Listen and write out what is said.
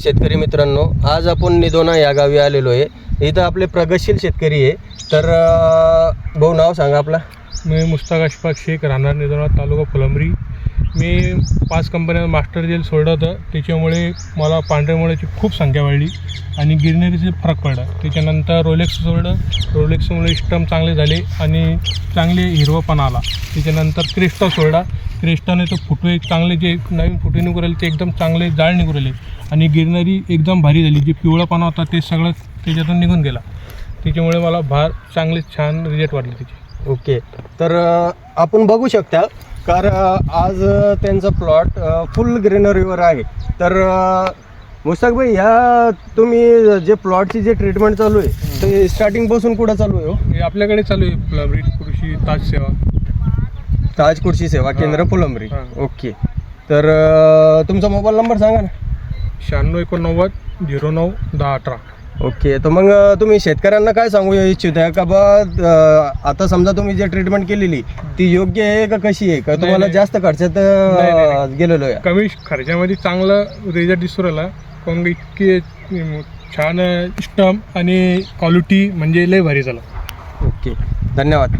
शेतकरी मित्रांनो, आज आपण निदोना या गावी आलेलो आहे. इथं आपले प्रगतशील शेतकरी आहे. तर भाऊ नाव सांगा आपला. मी मुश्ताक अशफाक शेख, राहणार निदोना, तालुका फुलंब्री. मी 5 कंपन्या मास्टर जेल सोडलं होतं, त्याच्यामुळे मला पांढऱ्या मुळ्याची खूप संख्या वाढली आणि गिरनेरीचे फरक पडला. त्याच्यानंतर रोलेक्स सोडलं, रोलेक्समुळे स्टम चांगले झाले आणि चांगले हिरवापणा आला. त्याच्यानंतर क्रिस्टा सोडला, क्रिस्टाने तो फुटवे चांगले जे नवीन फुटे निघू राहिले ते एकदम चांगले जाळ निघू राहिले आणि गिरणारी एकदम भारी झाली. जे पिवळापणा होता ते सगळं त्याच्यातून निघून गेला. त्याच्यामुळे मला चांगले छान रिझल्ट वाटले त्याचे. ओके, तर आपण बघू शकता कारण आज त्यांचा प्लॉट फुल ग्रीनरीवर आहे. तर मुश्ताक भाई, ह्या तुम्ही जे प्लॉटची जे ट्रीटमेंट चालू आहे ते स्टार्टिंगपासून कुठं चालू आहे? हे आपल्याकडे चालू आहे फुलंब्री कृषी ताज सेवा, ताज कृषी सेवा केंद्र फुलंब्री. ओके, तर तुमचा मोबाईल नंबर सांगा ना. 96 89 09 10 18. ओके, तर मग तुम्ही शेतकऱ्यांना काय सांगू इच्छित आहे का बा, आता समजा तुम्ही जे ट्रीटमेंट केलेली ती योग्य आहे का कशी आहे, का तुम्हाला जास्त खर्चात गेलेलो आहे? कमी खर्चामध्ये चांगला रिझल्ट दिसू राहिला. कारण इतके छान स्टम आणि क्वालिटी म्हणजे लय भारी झाला. ओके, धन्यवाद.